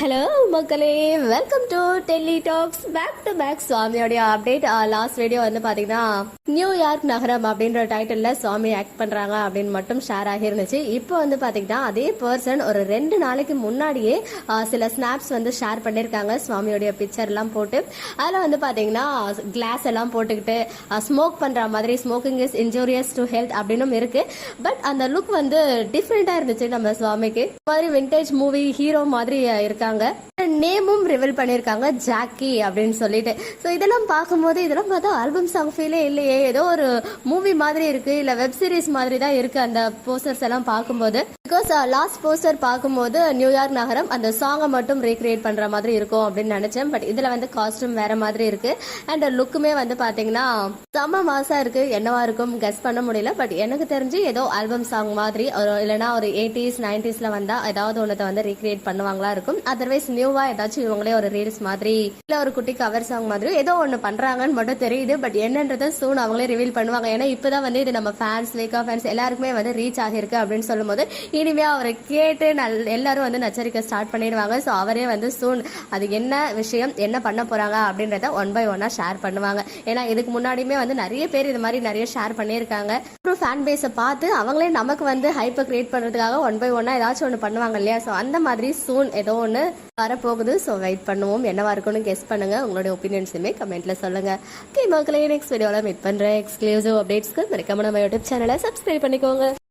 Hello மக்களே, welcome to Delhi talks. Back to back சுவாமியோடைய update. Last video வந்து பாத்தீங்கன்னா நியூயார்க் நகரம் அப்படின்ற டைட்டில்ல சுவாமி ஆக்ட் பண்றாங்க அப்படின்னு மட்டும் ஷேர் ஆகிருந்துச்சு. இப்போ வந்து பாத்தீங்கன்னா அதே பர்சன் ஒரு 2 நாளைக்கு முன்னாடியே சில ஸ்னாப்ஸ் வந்து ஷேர் பண்ணிருக்காங்க சுவாமியோடைய பிக்சர் எல்லாம் போட்டு. அதுல வந்து பாத்தீங்கன்னா கிளாஸ் எல்லாம் போட்டுக்கிட்டு ஸ்மோக் பண்ற மாதிரி, smoking is injurious to health அப்படின்னு இருக்கு. பட் அந்த லுக் வந்து டிஃப்ரெண்டா இருந்துச்சு நம்ம சுவாமிக்கு. மாதிரி விண்டேஜ் மூவி ஹீரோ மாதிரி இருக்காங்க. நேமும் ரிவீல் பண்ணிருக்காங்க, ஜாக்கி அப்படின்னு சொல்லிட்டு. சோ இதெல்லாம் பார்க்கும்போது இதெல்லாம் பார்த்தா ஆல்பம் சாங் ஃபீலே இல்லையே, ஏதோ ஒரு மூவி மாதிரி இருக்கு, இல்ல வெப் சீரிஸ் மாதிரி தான் இருக்கு அந்த போஸ்டர்ஸ் எல்லாம் பார்க்கும்போது. பிகாஸ் லாஸ்ட் போஸ்டர் பார்க்கும்போது நியூயார்க் நகரம் அந்த சாங்கை மட்டும் ரீக்ரியேட் பண்ற மாதிரி இருக்கும் அப்படின்னு நினைச்சேன். பட் இதுல வந்து காஸ்டியூம் வேற மாதிரி இருக்கு. அண்ட் லுக்குமே வந்து பாத்தீங்கன்னா செம்ம மாசா இருக்கு. என்னவா இருக்கும் கெஸ் பண்ண முடியல. பட் எனக்கு தெரிஞ்சு ஏதோ ஆல்பம் சாங் மாதிரி, இல்லைன்னா ஒரு 80s 90sல வந்தா ஏதாவது ஒன்னத்தை வந்து ரீக்ரியேட் பண்ணுவாங்களா இருக்கும். அதர்வைஸ் நியூவா ஏதாச்சும் இவங்களே ஒரு ரீல்ஸ் மாதிரி இல்ல ஒரு குட்டி கவர் சாங் மாதிரி ஏதோ ஒண்ணு பண்றாங்கன்னு மட்டும் தெரியுது. பட் என்னன்றதை சூன் அவங்களே ரிவீல் பண்ணுவாங்க. ஏன்னா இப்பதான் வந்து இது நம்ம ஃபேன்ஸ், லேக்கா ஃபேன்ஸ் எல்லாருக்குமே வந்து ரீச் ஆகிருக்கு அப்படின்னு சொல்லும் போது இனிமே அவரை கேட்டு எல்லாரும் வந்து நச்சரிக்கை ஸ்டார்ட் பண்ணிடுவாங்க. ஸோ அவரே வந்து சூன் அது என்ன விஷயம், என்ன பண்ண போறாங்க அப்படின்றத 1 by 1 ஷேர் பண்ணுவாங்க. ஏன்னா இதுக்கு முன்னாடியுமே வந்து நிறைய பேர் இது மாதிரி நிறைய ஷேர் பண்ணியிருக்காங்க. அப்புறம் ஃபேன் பேஸை பார்த்து அவங்களே நமக்கு வந்து ஹைப்பை கிரியேட் பண்றதுக்காக 1 by 1 ஏதாச்சும் ஒன்று பண்ணுவாங்க இல்லையா. ஸோ அந்த மாதிரி சூன் ஏதோ ஒன்று வரப்போகுது. ஸோ வெயிட் பண்ணுவோம். என்னவா இருக்கும்னு கெஸ் பண்ணுங்க. உங்களுடைய ஒப்பீனியன்ஸுமே கமெண்ட்ல சொல்லுங்க. ஓகே மக்களே, நெக்ஸ்ட் வீடியோவில் மீட் பண்றேன். எக்ஸ்க்ளூசிவ் அப்டேட்ஸ்க்கு மறக்காம நம்ம யூடியூப் சேனலை சப்ஸ்கிரைப் பண்ணிக்கோங்க.